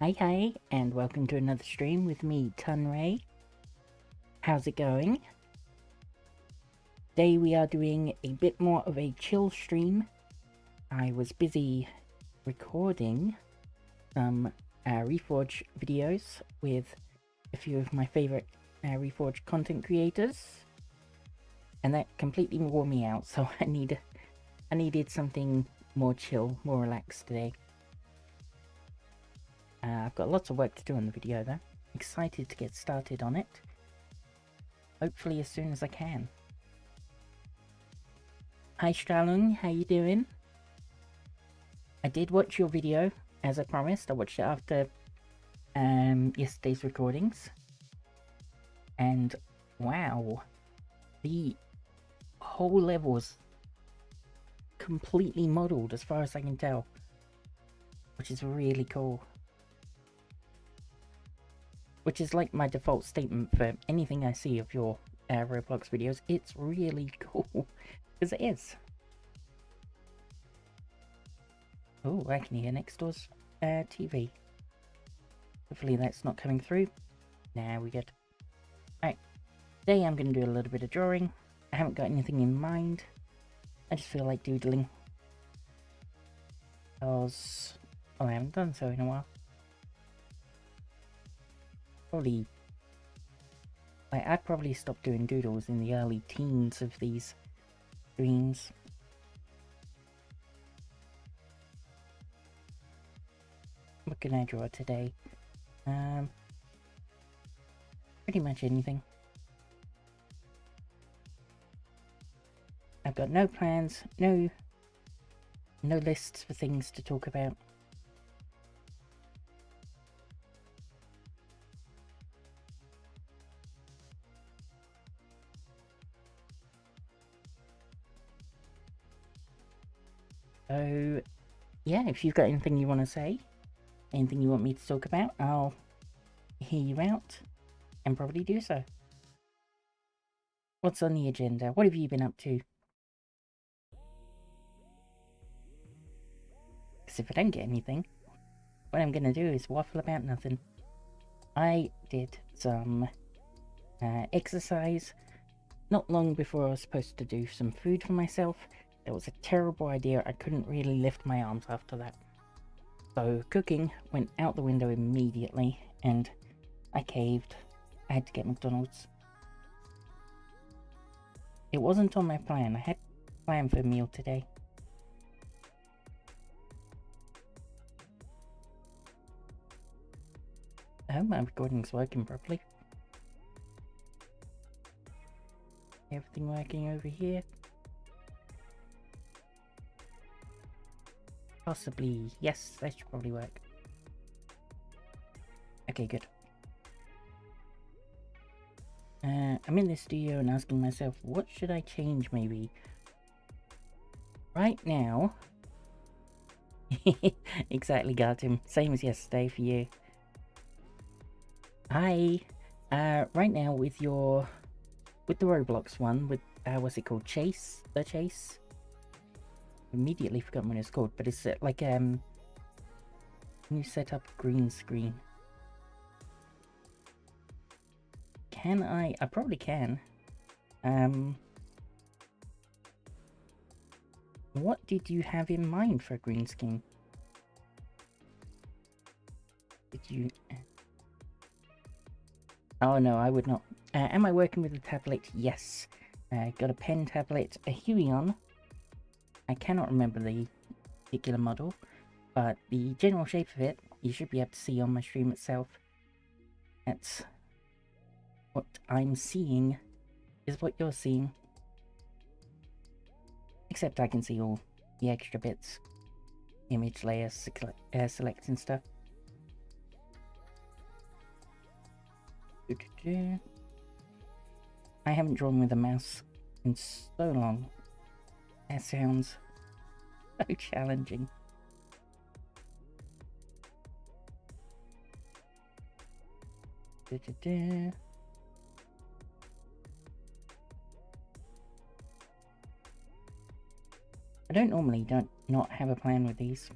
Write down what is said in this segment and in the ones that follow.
Hi, and welcome to another stream with me, Tunray. How's it going? Today we are doing a bit more of a chill stream. I was busy recording some reforj videos with a few of my favorite reforj content creators, and that completely wore me out, so I needed something more chill, more relaxed today. I've got lots of work to do on the video though. Excited to get started on it. Hopefully as soon as I can. Hi Stralung, how you doing? I did watch your video, as I promised. I watched it after yesterday's recordings. And wow, the whole level's completely modelled as far as I can tell. Which is really cool. Which is like my default statement for anything I see of your Roblox videos. It's really cool, because it is. Oh, I can hear next door's TV. Hopefully that's not coming through. Now we get. Alright, today I'm going to do a little bit of drawing. I haven't got anything in mind. I just feel like doodling. Because, I haven't done so in a while. I probably stopped doing doodles in the early teens of these streams. What can I draw today? Pretty much anything. I've got no plans, no lists for things to talk about. So, yeah, if you've got anything you want to say, anything you want me to talk about, I'll hear you out and probably do so. What's on the agenda? What have you been up to? Because if I don't get anything, what I'm going to do is waffle about nothing. I did some exercise not long before I was supposed to do some food for myself. It was a terrible idea. I couldn't really lift my arms after that. So cooking went out the window immediately and I caved. I had to get McDonald's. It wasn't on my plan. I had a plan for a meal today. I hope my recording's working properly. Everything working over here? Possibly, yes, that should probably work. Okay, good. I'm in the studio and asking myself, what should I change maybe? Right now... Exactly, got him. Same as yesterday for you. Hi! Right now with the Roblox one, with, what's it called? Chase? The Chase? Immediately forgotten what it's called, but it's like you set up green screen. Can I probably can. What did you have in mind for a green screen? Did you? Oh no, I would not. Am I working with a tablet? Yes. Got a pen tablet, a Huion. I cannot remember the particular model, but the general shape of it, you should be able to see on my stream itself. That's what I'm seeing, is what you're seeing. Except I can see all the extra bits. Image layers, select and stuff. I haven't drawn with a mouse in so long. That sounds so challenging. I don't normally not have a plan with these.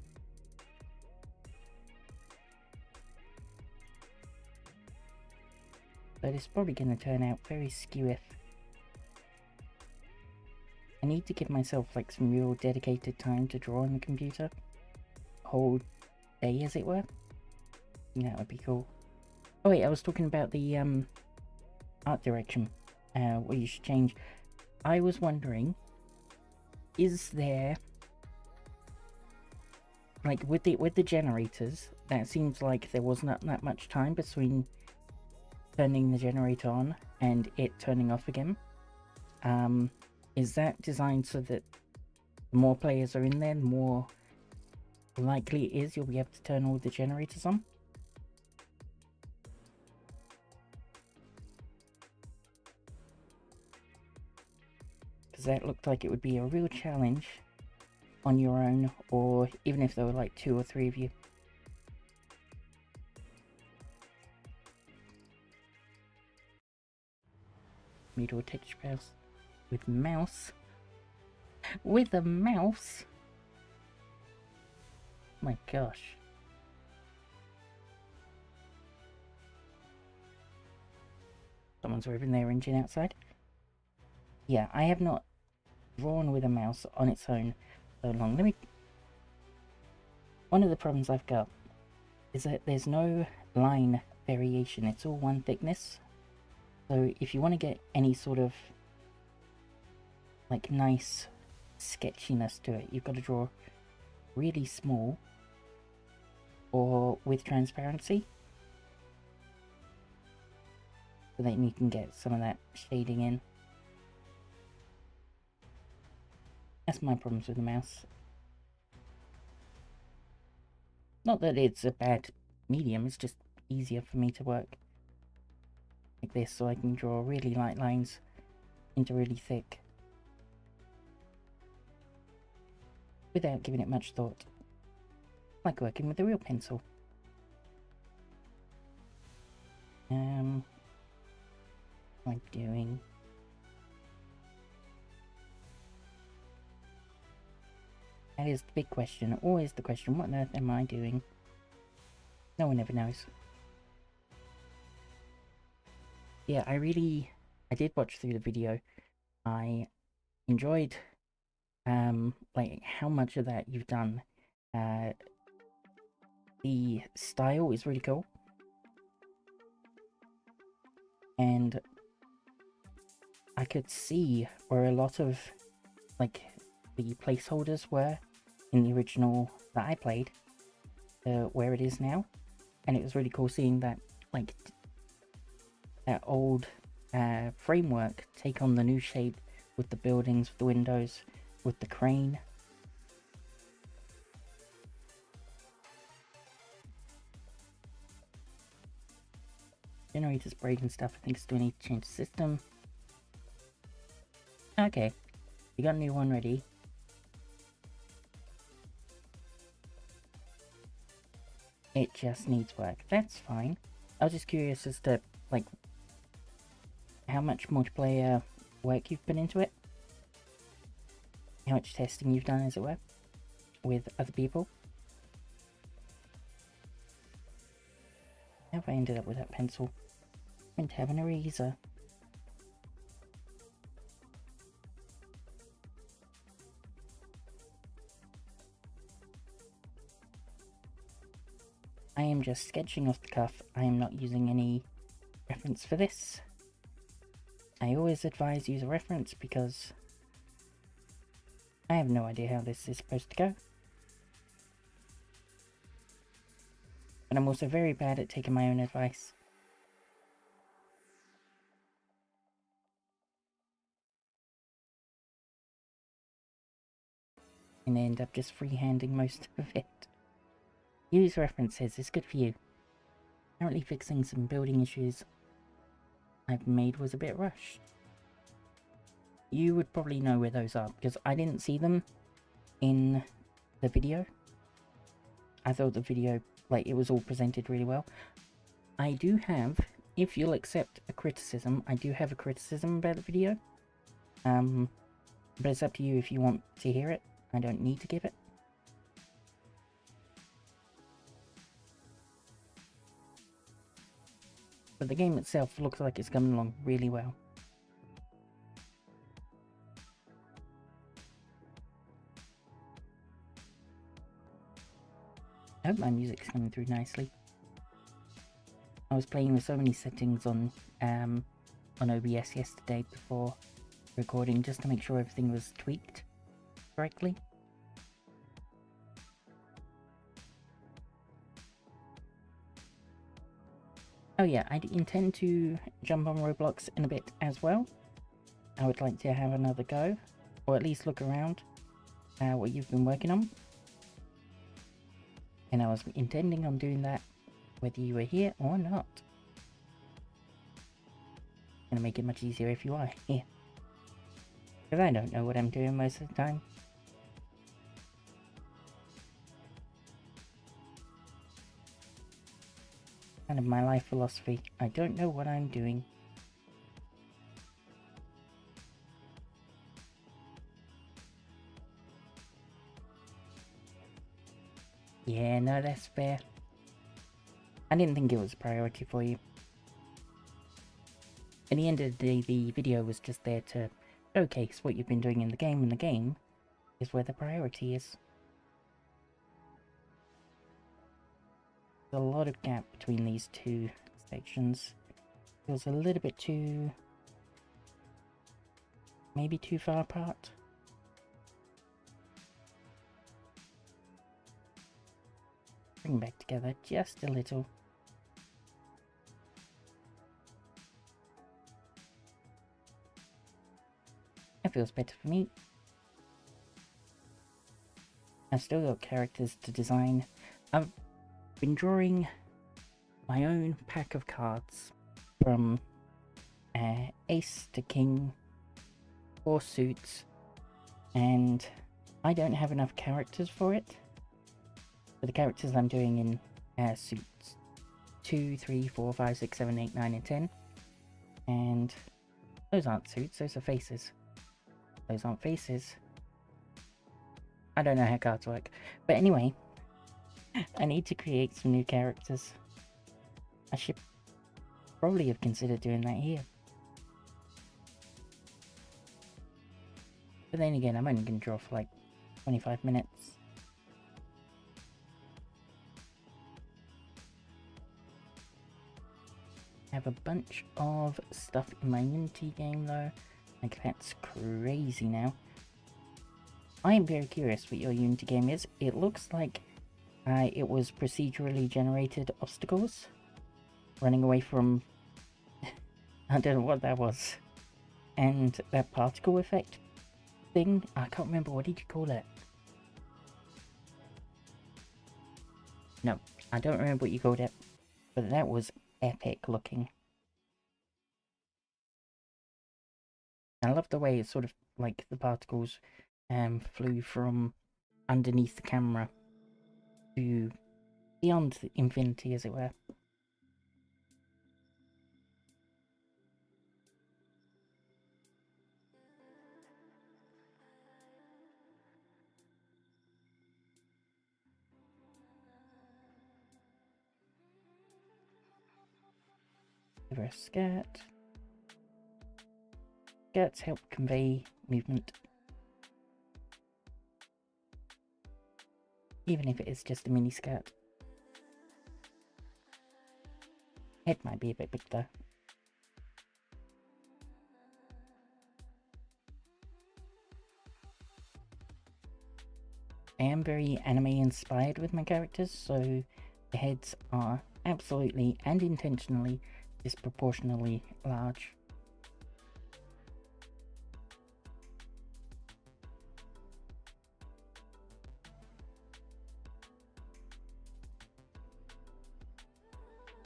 but it's probably going to turn out very skeweth. I need to give myself like some real dedicated time to draw on the computer. Whole day, as it were. That would be cool. Oh wait, I was talking about the art direction. What you should change. I was wondering, is there, like with the generators, that seems like there was not that much time between turning the generator on and it turning off again. Is that designed so that the more players are in there, the more likely it is you'll be able to turn all the generators on? Because that looked like it would be a real challenge on your own, or even if there were like 2 or 3 of you. Me to a touchpad with mouse. With a mouse? My gosh. Someone's revving their engine outside. Yeah, I have not drawn with a mouse on its own so long. One of the problems I've got is that there's no line variation. It's all one thickness. So if you want to get any sort of like nice sketchiness to it, you've got to draw really small or with transparency, so that you can get some of that shading in. That's my problems with the mouse. Not that it's a bad medium, it's just easier for me to work like this, so I can draw really light lines into really thick without giving it much thought. Like working with a real pencil. What am I doing? That is the big question, always the question, what on earth am I doing? No one ever knows. Yeah, I did watch through the video. I enjoyed, like, how much of that you've done. The style is really cool. And I could see where a lot of, like, the placeholders were in the original that I played, where it is now. And it was really cool seeing that, like, that old framework take on the new shape with the buildings, with the windows, with the crane. Generator's breaking stuff. I think still need to change the system. Okay, you got a new one ready. It just needs work. That's fine. I was just curious as to, like, how much multiplayer work you've put into it. How much testing you've done, as it were, with other people. How have I ended up with that pencil? I meant to have an eraser. I am just sketching off the cuff. I am not using any reference for this. I always advise use a reference because I have no idea how this is supposed to go. And I'm also very bad at taking my own advice. And end up just freehanding most of it. Use references, it's good for you. Apparently fixing some building issues I've made was a bit rushed. You would probably know where those are, because I didn't see them in the video. I thought the video, like, it was all presented really well. I do have, if you'll accept a criticism, I do have a criticism about the video. But it's up to you if you want to hear it. I don't need to give it. But the game itself looks like it's coming along really well. I hope my music's coming through nicely. I was playing with so many settings on OBS yesterday before recording, just to make sure everything was tweaked correctly. Oh yeah, I intend to jump on Roblox in a bit as well. I would like to have another go, or at least look around what you've been working on. And I was intending on doing that whether you were here or not. Gonna make it much easier if you are here. Because I don't know what I'm doing most of the time. Kind of my life philosophy. I don't know what I'm doing. Yeah, no, that's fair. I didn't think it was a priority for you. At the end of the day, the video was just there to showcase what you've been doing in the game, and the game is where the priority is. There's a lot of gap between these two sections. Feels a little bit too... maybe too far apart. Bring back together just a little. That feels better for me. I've still got characters to design. I've been drawing my own pack of cards from ace to king, 4 suits, and I don't have enough characters for it. For the characters I'm doing in suits 2, 3, 4, 5, 6, 7, 8, 9, and 10. And those aren't suits, those are faces. Those aren't faces. I don't know how cards work. But anyway, I need to create some new characters. I should probably have considered doing that here. But then again, I'm only going to draw for like 25 minutes. I have a bunch of stuff in my Unity game though. Like, that's crazy now. I am very curious what your Unity game is. It looks like it was procedurally generated obstacles. Running away from... I don't know what that was. And that particle effect thing. I can't remember, what did you call it? No, I don't remember what you called it. But that was epic looking. I love the way it's sort of like the particles flew from underneath the camera to beyond the infinity, as it were. Reverse skirt. Skirts help convey movement. Even if it is just a mini skirt. Head might be a bit big though. I am very anime inspired with my characters, so the heads are absolutely and intentionally disproportionately large.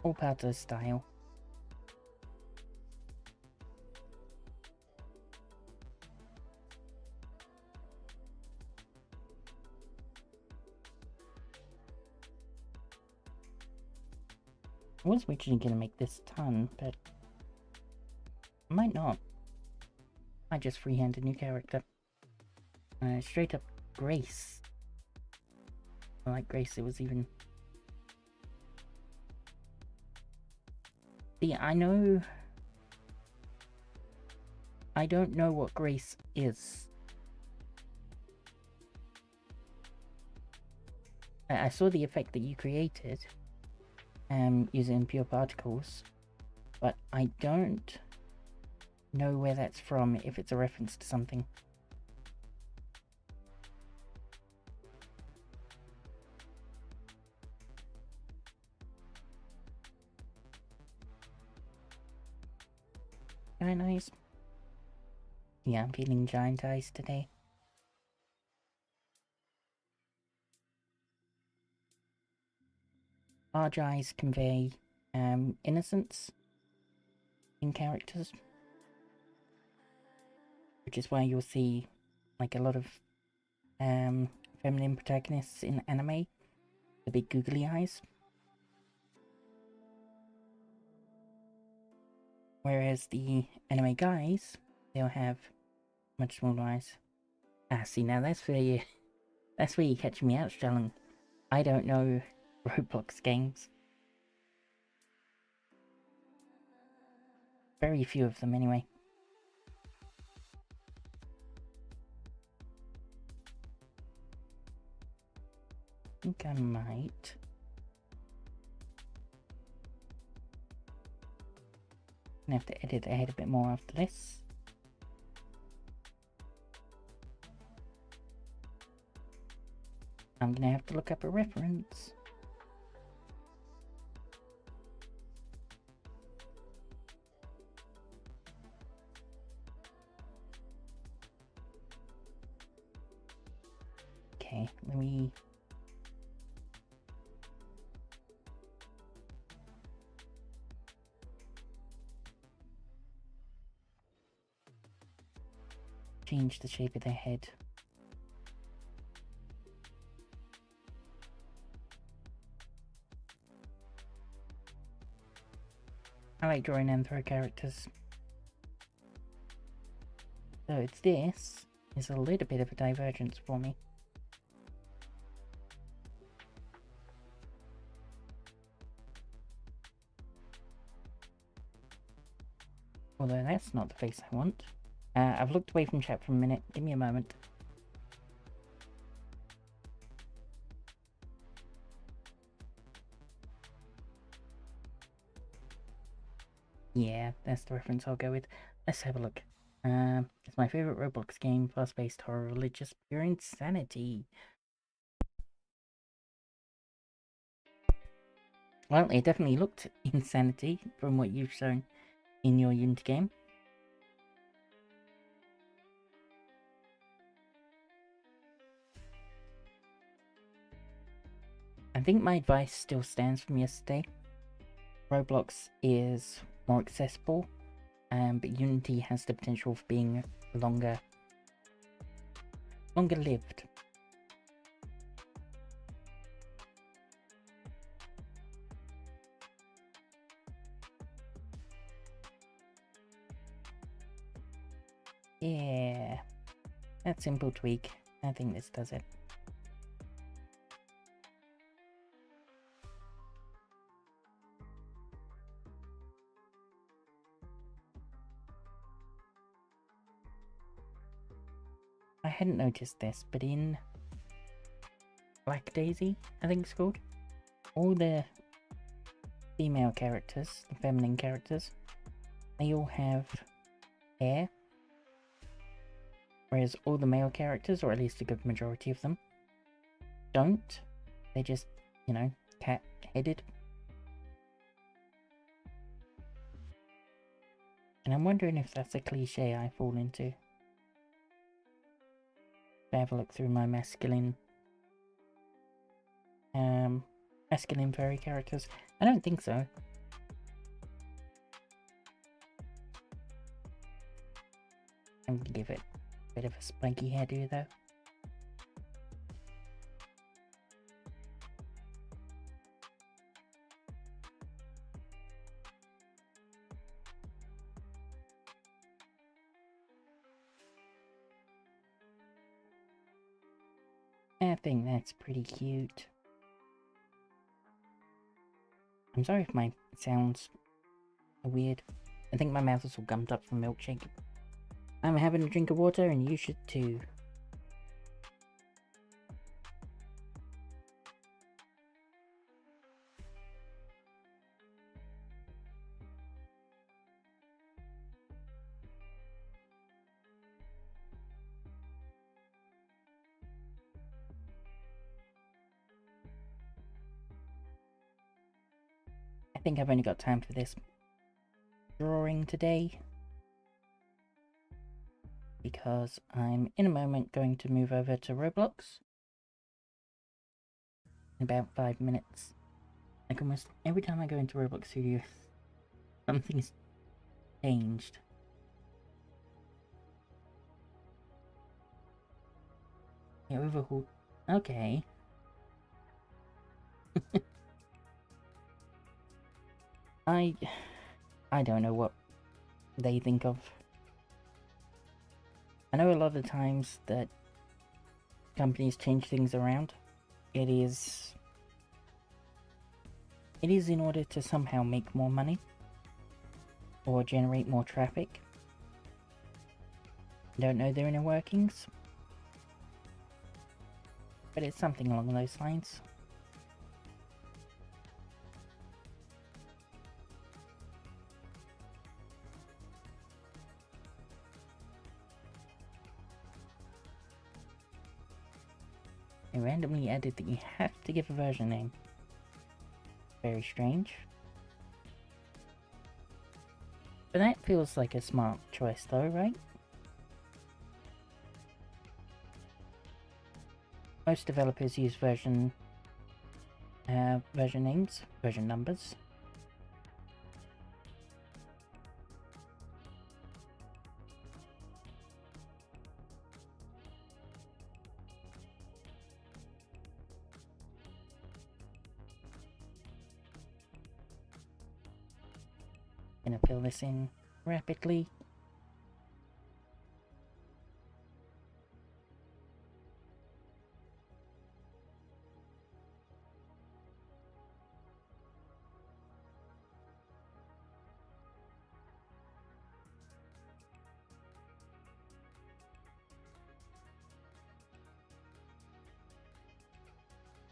All part of the style. I was originally going to make this ton, but I might not. I just freehand a new character. Straight up Grace. I like Grace, it was even... See, I don't know what grace is. I saw the effect that you created, using pure particles, but I don't know where that's from, if it's a reference to something. Giant eyes? Yeah, I'm feeling giant eyes today. Large eyes convey innocence in characters, which is why you'll see like a lot of feminine protagonists in anime, the big googly eyes. Whereas the anime guys, they'll have much smaller eyes. Ah, see, now that's where you catch me out, Stellan. I don't know Roblox games. Very few of them, anyway. I think I might. I'm gonna have to edit ahead a bit more after this. I'm gonna have to look up a reference. Okay, let me... change the shape of their head. I like drawing anthro characters. So it's this is a little bit of a divergence for me. Although that's not the face I want. I've looked away from chat for a minute. Give me a moment. Yeah, that's the reference I'll go with. Let's have a look. It's my favourite Roblox game, fast-paced horror, religious, pure insanity. Well, it definitely looked insanity from what you've shown in your Unity game. I think my advice still stands from yesterday. Roblox is more accessible, but Unity has the potential for being longer lived. Yeah, that simple tweak. I think this does it. I hadn't noticed this, but in Black Daisy, I think it's called, all the female characters, the feminine characters, they all have hair. Whereas all the male characters, or at least a good majority of them, don't. They're just, you know, cat-headed. And I'm wondering if that's a cliche I fall into. If I have a look through my masculine furry characters. I don't think so. I'm gonna give it a bit of a spiky hairdo though. I think that's pretty cute. I'm sorry if my sounds Weird. I think my mouth is all gummed up from milkshake. I'm having a drink of water and you should too. I think I've only got time for this drawing today, because I'm in a moment going to move over to Roblox in about 5 minutes. Like almost every time I go into Roblox Studio, something's changed. Yeah, overhauled. Okay. I don't know what they think of. I know a lot of the times that companies change things around. It is in order to somehow make more money or generate more traffic. Don't know their inner workings, but it's something along those lines. They randomly added that you have to give a version name. Very strange. But that feels like a smart choice though, right? Most developers use version names, version numbers. Gonna fill this in rapidly.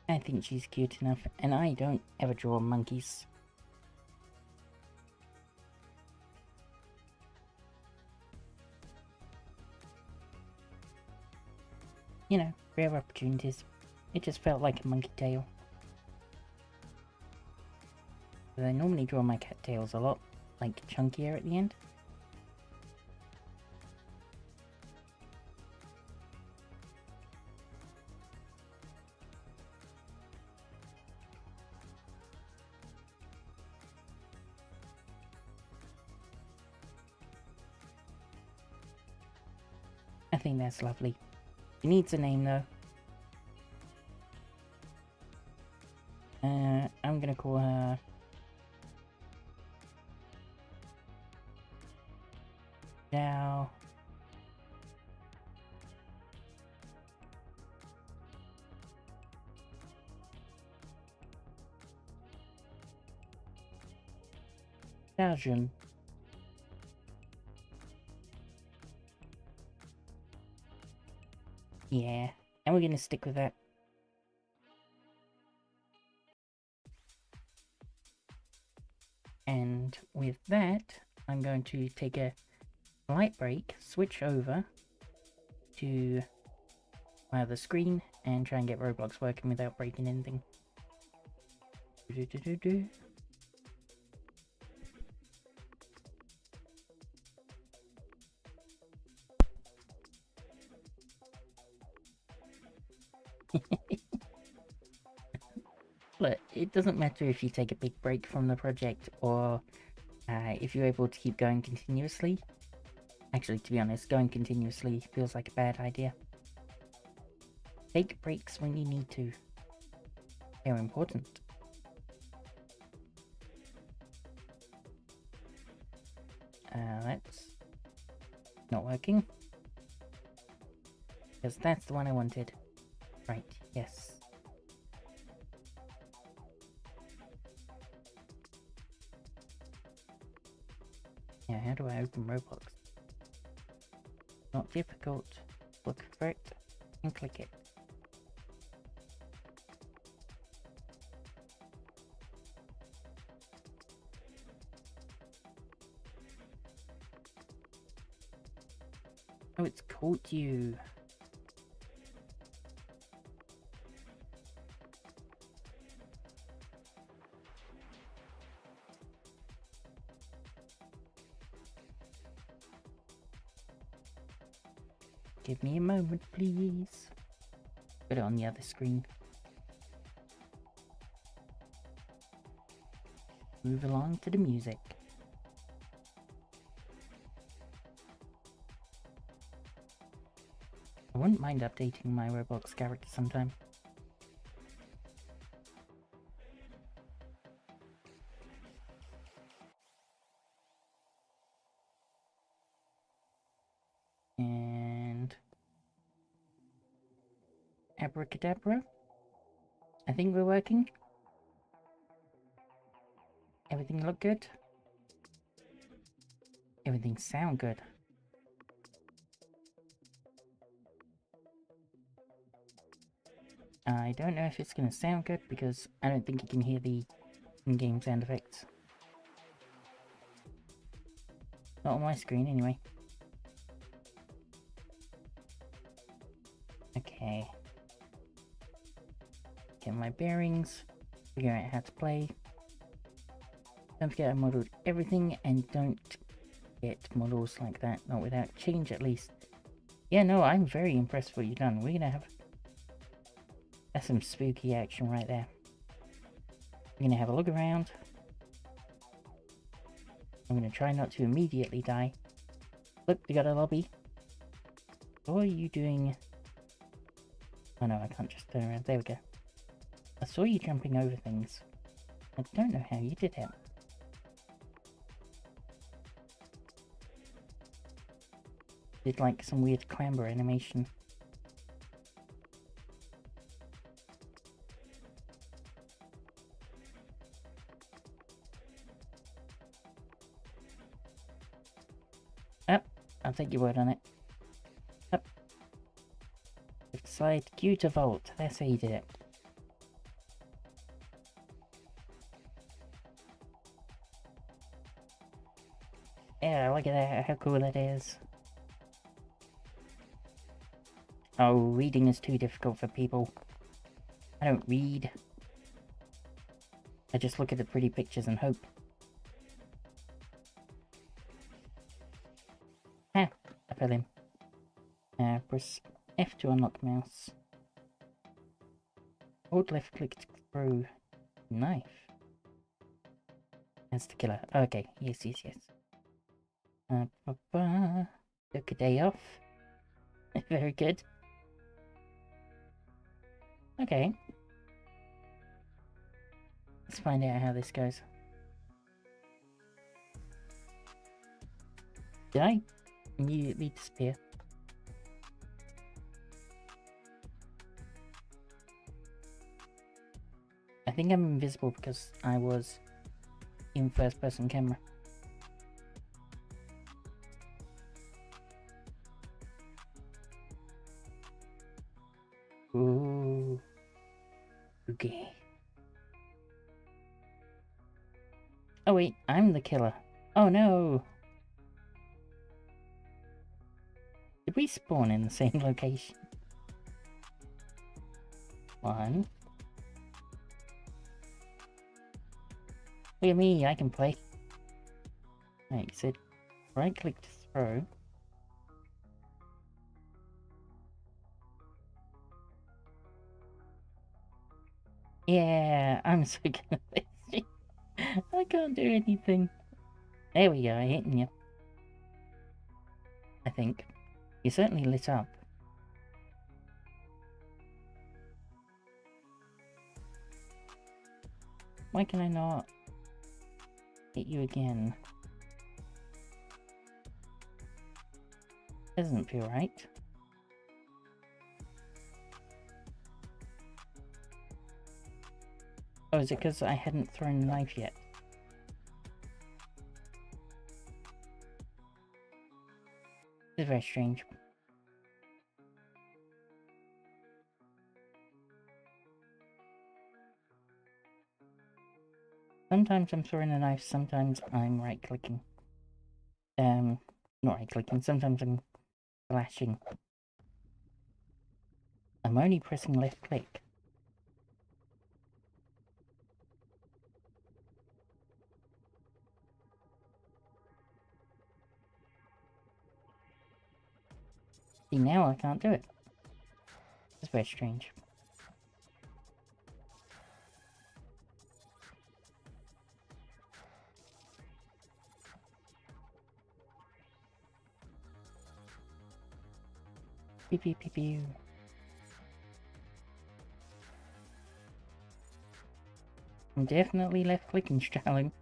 I think she's cute enough, and I don't ever draw monkeys. You know, rare opportunities. It just felt like a monkey tail. But I normally draw my cat tails a lot, like chunkier at the end. I think that's lovely. It needs a name though. I'm gonna call her Zhao. Xiaojun. Yeah, and we're gonna stick with that. And with that, I'm going to take a slight break, switch over to my other screen, and try and get Roblox working without breaking anything. But it doesn't matter if you take a big break from the project or if you're able to keep going continuously. Actually, to be honest, going continuously feels like a bad idea. Take breaks when you need to. They're important. That's not working. Because that's the one I wanted. Right, yes. Yeah, how do I open Roblox? Not difficult. Look for it and click it. Oh, it's caught you. Give me a moment, please. Put it on the other screen. Move along to the music. I wouldn't mind updating my Roblox character sometime. And abracadabra. I think we're working. Everything look good? Everything sound good. I don't know if it's gonna sound good because I don't think you can hear the in-game sound effects. Not on my screen anyway. Okay. Get my bearings. Figure out how to play. Don't forget I modeled everything and don't get models like that. Not without change at least. Yeah, no, I'm very impressed with what you've done. We're gonna have... That's some spooky action right there. We're gonna have a look around. I'm gonna try not to immediately die. Look, we got a lobby. What are you doing? Oh no, I can't just turn around. There we go. I saw you jumping over things. I don't know how you did it. Did like some weird clamber animation. Up, I'll take your word on it. Up. Left side, Q to vault. That's how you did it. Yeah, look at that, how cool that is. Oh, reading is too difficult for people. I don't read. I just look at the pretty pictures and hope. Ah, I fell in. Press F to unlock mouse. Hold left click to throw knife. That's the killer. Okay, yes. Took a day off. Very good. Okay. Let's find out how this goes. Did I immediately disappear? I think I'm invisible because I was in first person camera. Ooh. Okay. Oh wait, I'm the killer. Oh no! Did we spawn in the same location? One. Look at me, I can play. Right, you said right click to throw. Yeah, I'm so good at this. I can't do anything. There we go, I'm hitting you. I think. You certainly lit up. Why can I not hit you again? Doesn't feel right. Oh, is it because I hadn't thrown the knife yet? It's very strange. Sometimes I'm throwing a knife, sometimes I'm right-clicking. Not right-clicking, sometimes I'm flashing. I'm only pressing left-click. See, now I can't do it. It's very strange. Pew pew pew pew. I'm definitely left-clicking, straddling.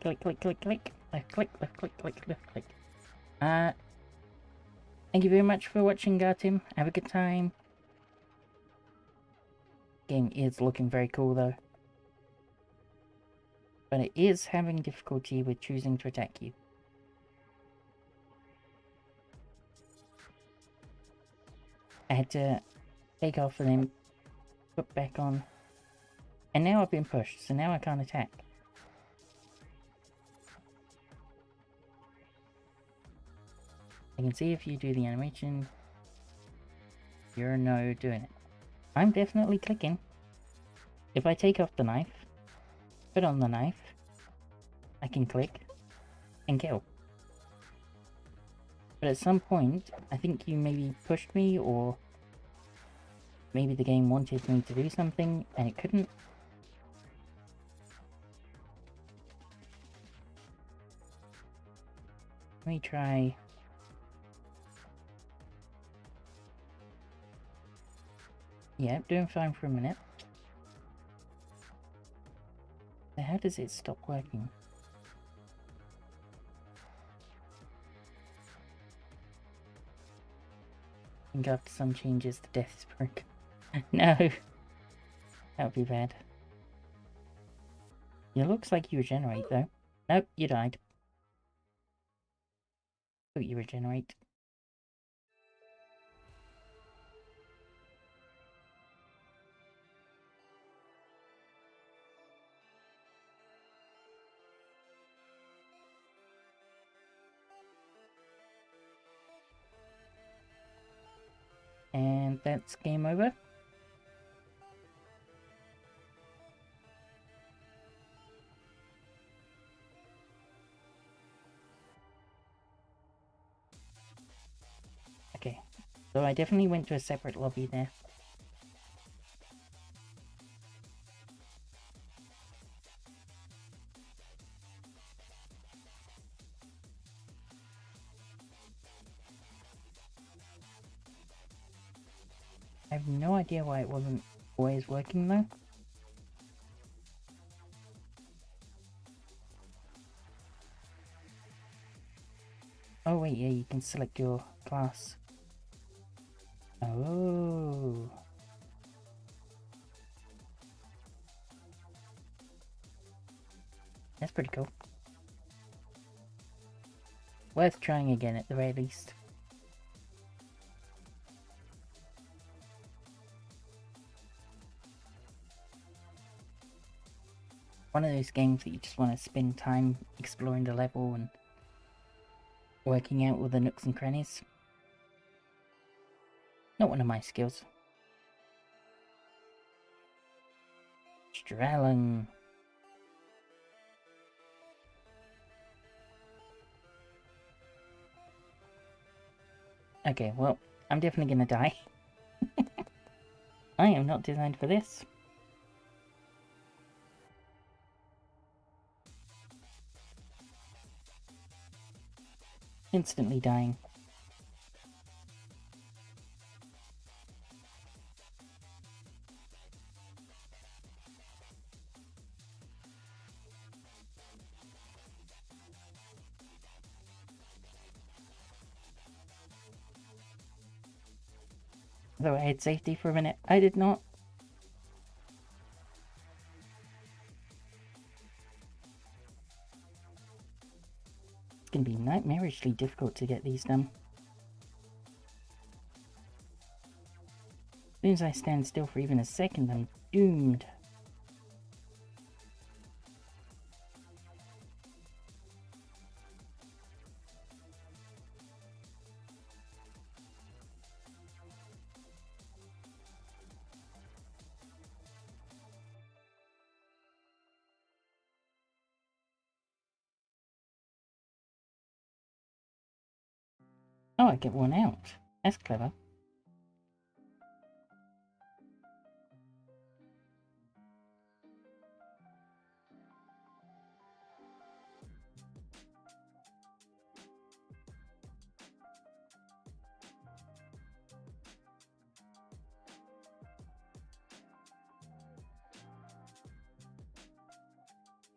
Click, click, click, click. Left click, left click, click, left click. Thank you very much for watching, Gartim. Have a good time. Game is looking very cool though. But it is having difficulty with choosing to attack you. I had to take off and then put back on. And now I've been pushed, so now I can't attack. I can see if you do the animation, you're no doing it. I'm definitely clicking. If I take off the knife, put on the knife, I can click and kill. But at some point, I think you maybe pushed me, or maybe the game wanted me to do something and it couldn't. Let me try. Yeah, doing fine for a minute. So how does it stop working? I think after some changes the death is broken. No! That would be bad. It looks like you regenerate though. Nope, you died. Oh, you regenerate. And that's game over. Okay, so I definitely went to a separate lobby there. I have no idea why it wasn't always working though. Oh wait, yeah, you can select your class. Oh. That's pretty cool. Worth trying again at the very least. One of those games that you just want to spend time exploring the level and working out all the nooks and crannies. Not one of my skills. Stralen. Okay, well, I'm definitely gonna die. I am not designed for this. Instantly dying. Though I had safety for a minute, I did not. It's gonna be nightmarishly difficult to get these done. As soon as I stand still for even a second, I'm doomed. Oh, I get one out. That's clever.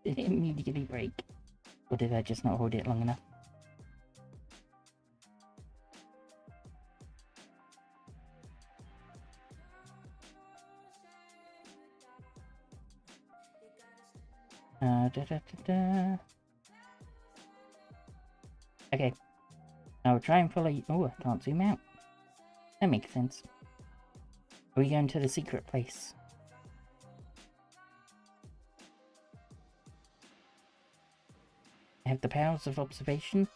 Did it immediately break? Or did I just not hold it long enough? Okay. I'll try and follow you. Oh, I can't zoom out. That makes sense. Are we going to the secret place? I have the powers of observation,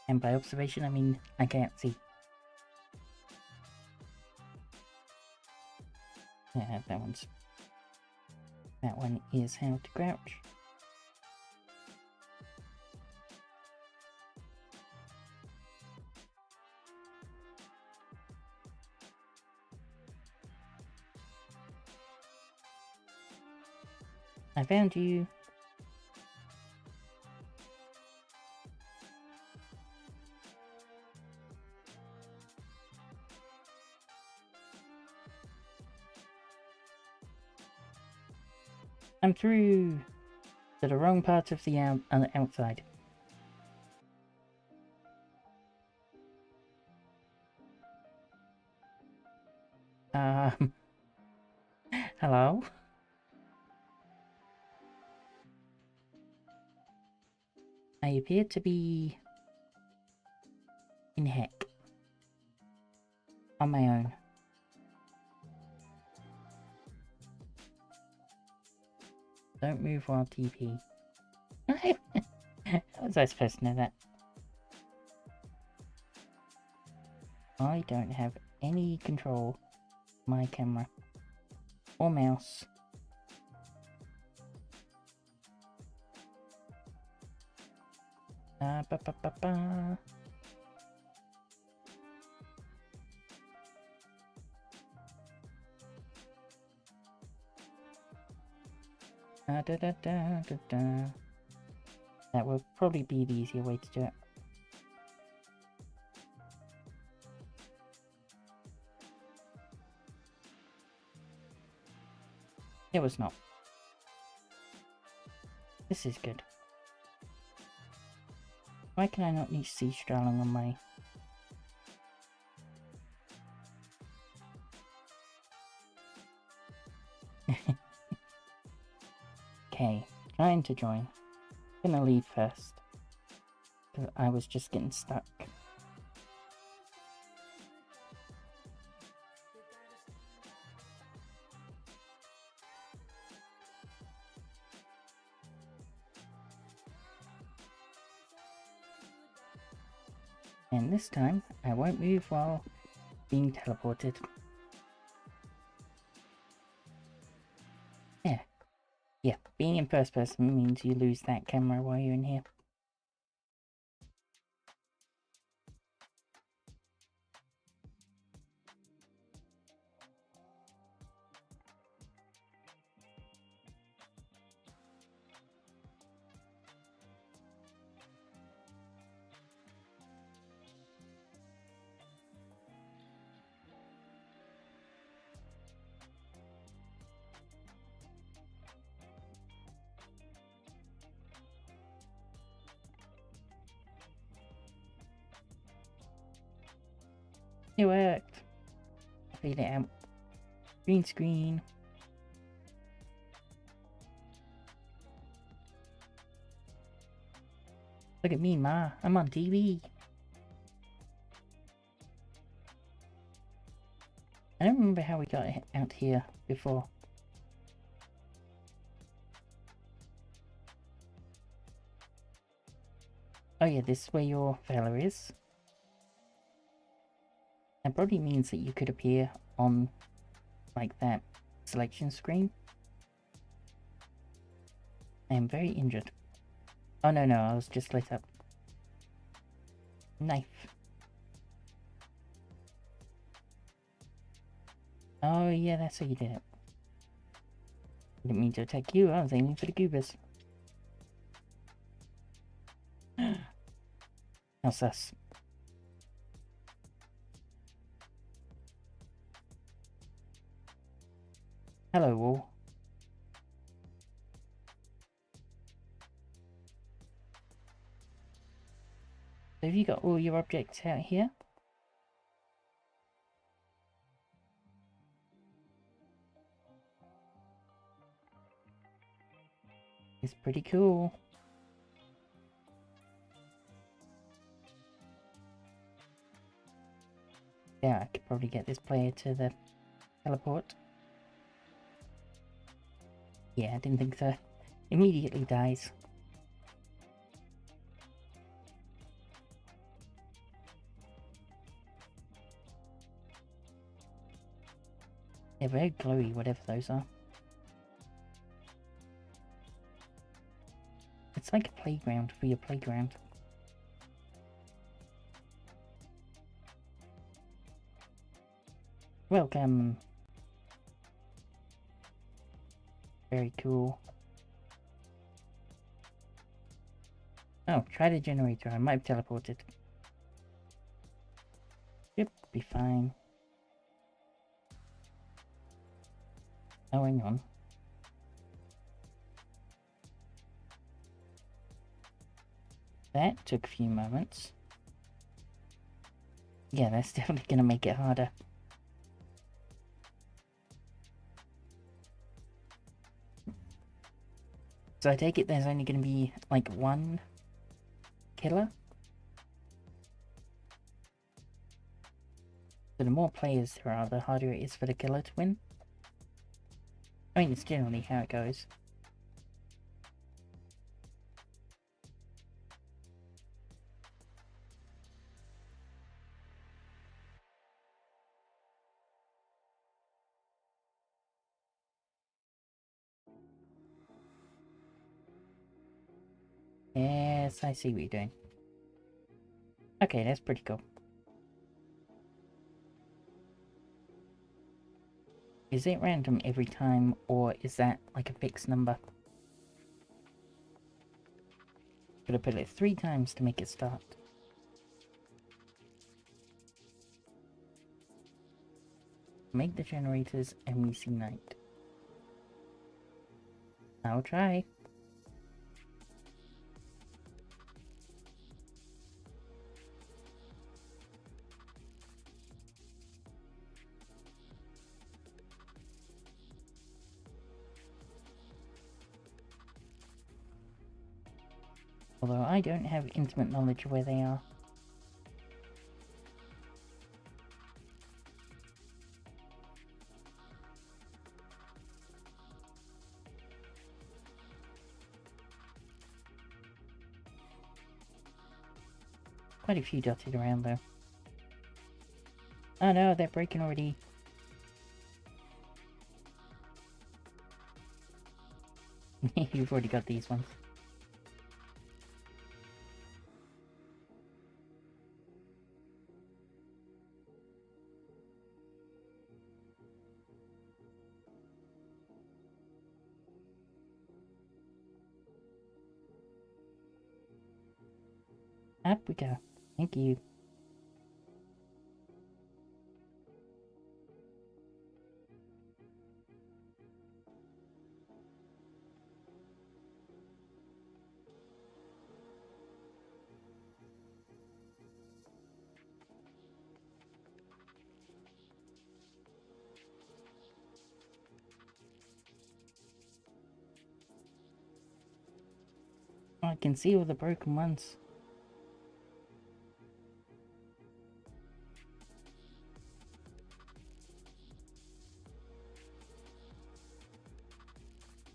and by observation I mean I can't see. Yeah, that one is how to crouch. I found you. I'm through to the wrong part of the outside. Hello? I appear to be in heck. On my own. Don't move while TP. How was I supposed to know that? I don't have any control of my camera or mouse. Ba ba ba ba. Da da da da da. That will probably be the easier way to do it. It was not. This is good. Why can I not use sea strolling on my... Okay, trying to join. Gonna leave first. Because I was just getting stuck. And this time, I won't move while being teleported. Yeah, being in first person means you lose that camera while you're in here. It worked. Fade it out. Green screen. Look at me, Ma. I'm on TV. I don't remember how we got out here before. Oh yeah, this is where your fella is. That probably means that you could appear on, like, that selection screen. I am very injured. Oh no, I was just lit up. Knife. Oh yeah, that's how you did it. Didn't mean to attack you, I was aiming for the goobers. How sus. Hello all. So have you got all your objects out here? It's pretty cool. Yeah, I could probably get this player to the teleport. Yeah, I didn't think so. Immediately dies. They're very glowy, whatever those are. It's like a playground for your playground. Welcome. Very cool. Oh, try the generator. I might have teleported. Yep, be fine. Oh, hang on. That took a few moments. Yeah, that's definitely gonna make it harder. So I take it there's only gonna be, like, one killer? So the more players there are, the harder it is for the killer to win. I mean, it's generally how it goes. Yes, I see what you're doing. Okay, that's pretty cool. Is it random every time, or is that like a fixed number? Gotta put it 3 times to make it start. Make the generators and we see night. I'll try. Although I don't have intimate knowledge of where they are. Quite a few dotted around though. Oh no, they're breaking already. You've already got these ones. Up we go. Thank you. I can see all the broken ones.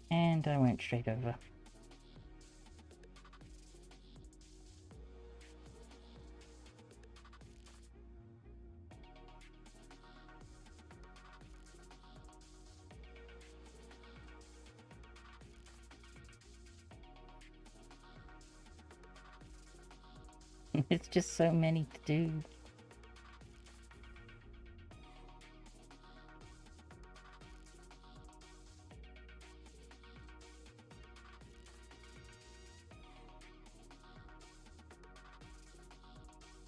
And I went straight over. It's just so many to do.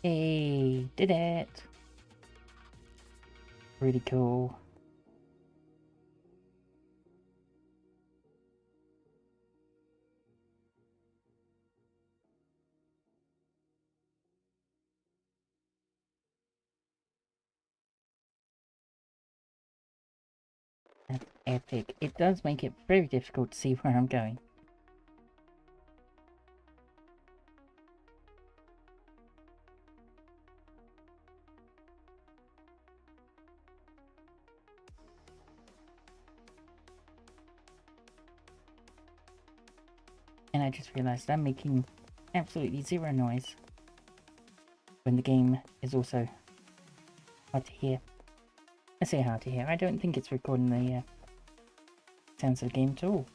Hey, did it! Really cool. That's epic. It does make it very difficult to see where I'm going. And I just realised I'm making absolutely zero noise when the game is also hard to hear. I say hard to hear, I don't think it's recording the sounds of the game at all.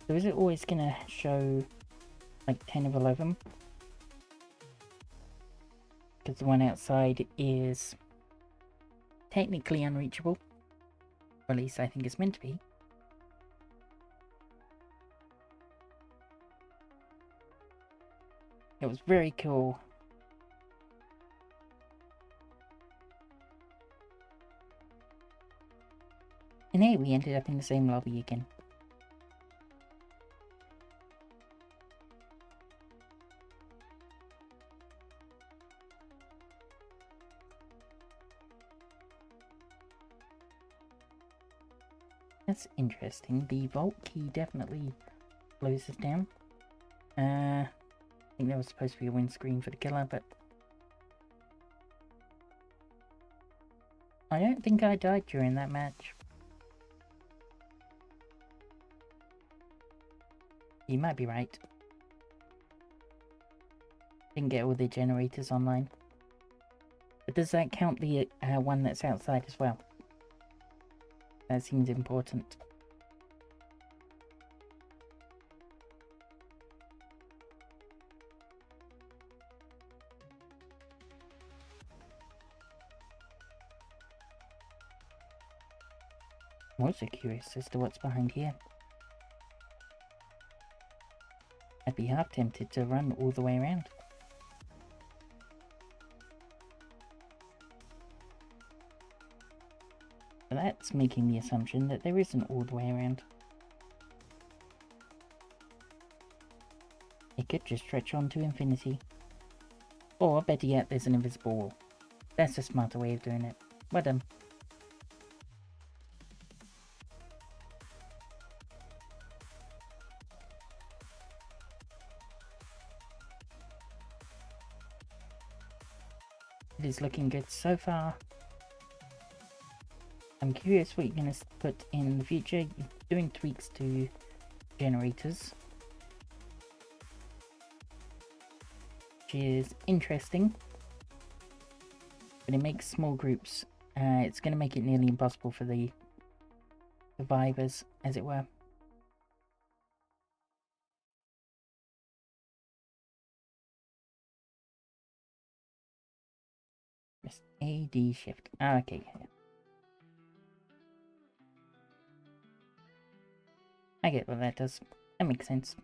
So is it always gonna show like 10 of 11? Because the one outside is technically unreachable. Or at least I think it's meant to be. It was very cool. And hey, we ended up in the same lobby again. That's interesting. The vault key definitely slows us down. I think there was supposed to be a windscreen for the killer, but I don't think I died during that match. You might be right. Didn't get all the generators online. But does that count the one that's outside as well? That seems important. I'm also curious as to what's behind here. I'd be half tempted to run all the way around. But that's making the assumption that there isn't all the way around. It could just stretch on to infinity. Or, better yet, there's an invisible wall. That's a smarter way of doing it. Well done. It is looking good so far. I'm curious what you're going to put in the future. You're doing tweaks to generators, which is interesting, but it makes small groups. It's going to make it nearly impossible for the survivors, as it were. Press AD shift. Okay. I get what that does. That makes sense.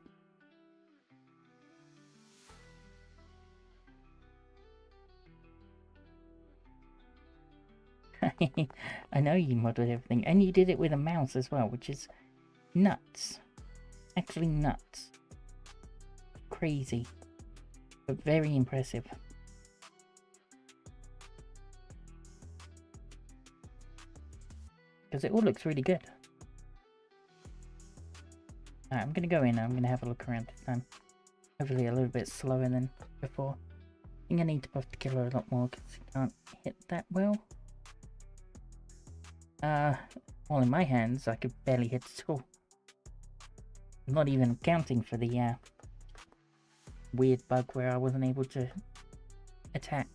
I know you modeled everything, and you did it with a mouse as well, which is nuts. Actually nuts. Crazy. but very impressive. Because it all looks really good. Alright, I'm gonna go in and I'm gonna have a look around this time. Hopefully a little bit slower than before. I think I need to buff the killer a lot more because he can't hit that well. Well, in my hands, I could barely hit at all. Not even counting for the weird bug where I wasn't able to attack.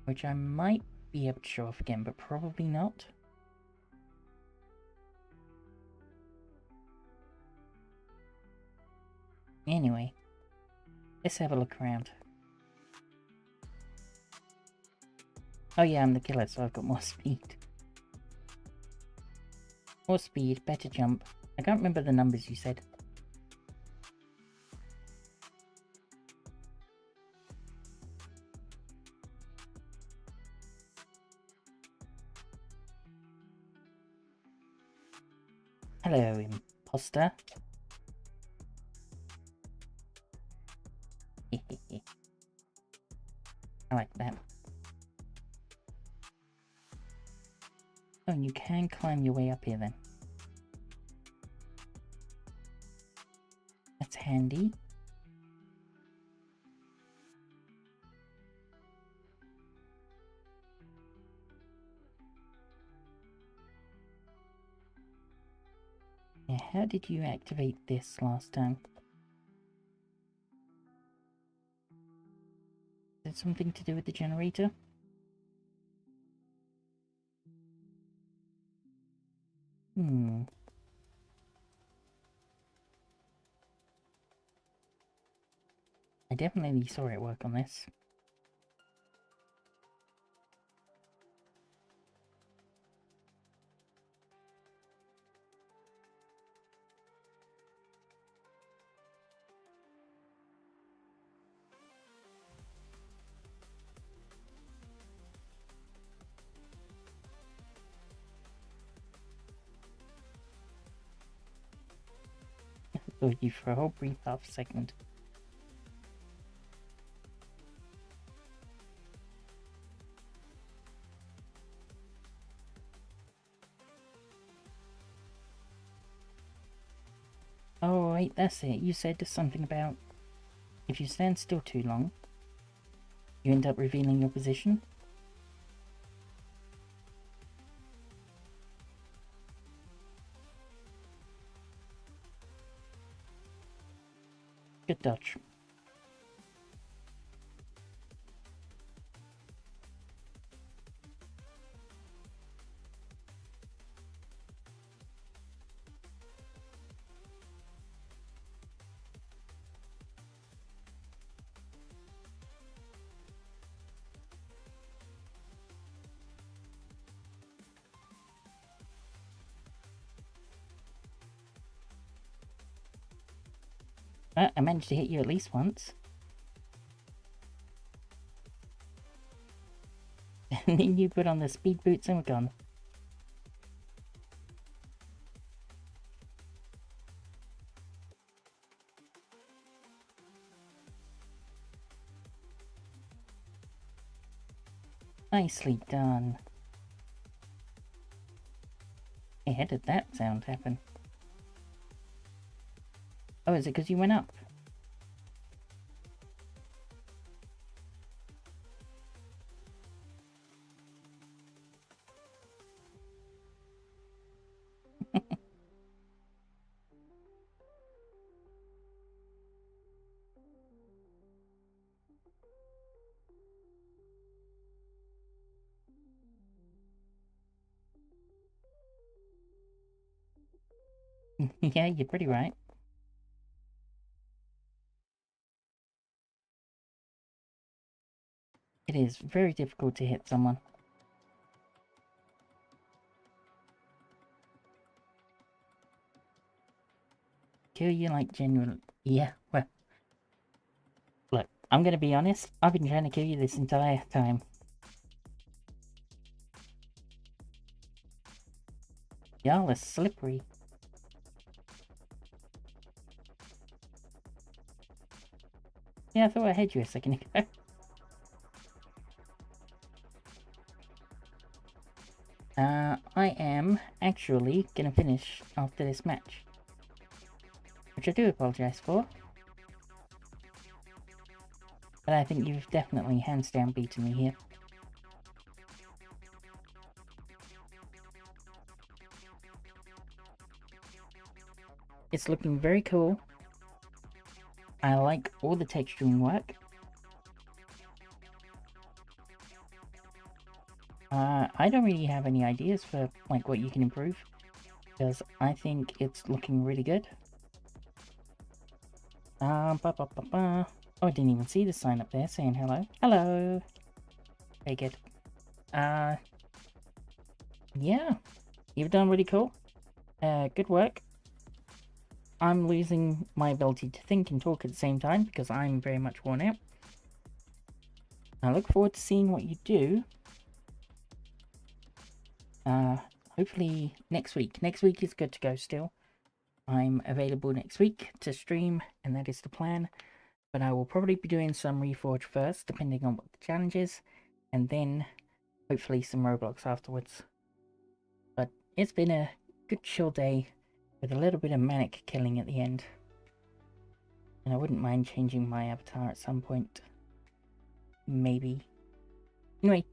Which I might be able to show off again, but probably not. Anyway, let's have a look around. Oh yeah, I'm the killer, so I've got more speed. More speed, better jump. I can't remember the numbers you said. Hello, imposter. I like that. Oh, and you can climb your way up here then. That's handy. Yeah, how did you activate this last time? Is it something to do with the generator? I definitely saw it work on this. I thought you for a whole brief half second. Oh wait, that's it. You said something about if you stand still too long, you end up revealing your position. Good dodge. I managed to hit you at least once. And then you put on the speed boots and we're gone. Nicely done. Hey, how did that sound happen? Oh, is it because you went up? Yeah, you're pretty right. It is very difficult to hit someone. Kill you like genuine. Yeah, well. Look, I'm gonna be honest. I've been trying to kill you this entire time. Y'all are slippery. Yeah, I thought I had you a second ago. I am actually gonna finish after this match, which I do apologise for. But I think you've definitely hands down beaten me here. It's looking very cool. I like all the texturing work. I don't really have any ideas for like what you can improve, because I think it's looking really good. Oh, I didn't even see the sign up there saying hello. Hello! Very good. Yeah, you've done really cool. Good work. I'm losing my ability to think and talk at the same time because I'm very much worn out. I look forward to seeing what you do. Hopefully next week. Next week is good to go still. I'm available next week to stream, and that is the plan. But I will probably be doing some reforj first, depending on what the challenge is, and then hopefully some Roblox afterwards. But it's been a good chill day with a little bit of manic killing at the end. And I wouldn't mind changing my avatar at some point. Maybe. Anyway,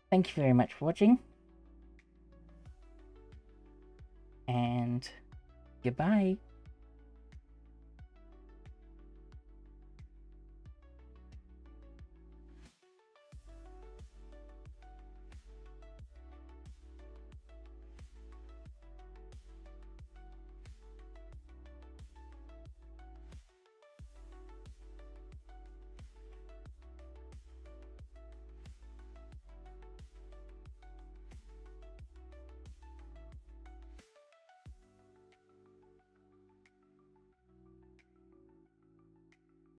thank you very much for watching. And goodbye.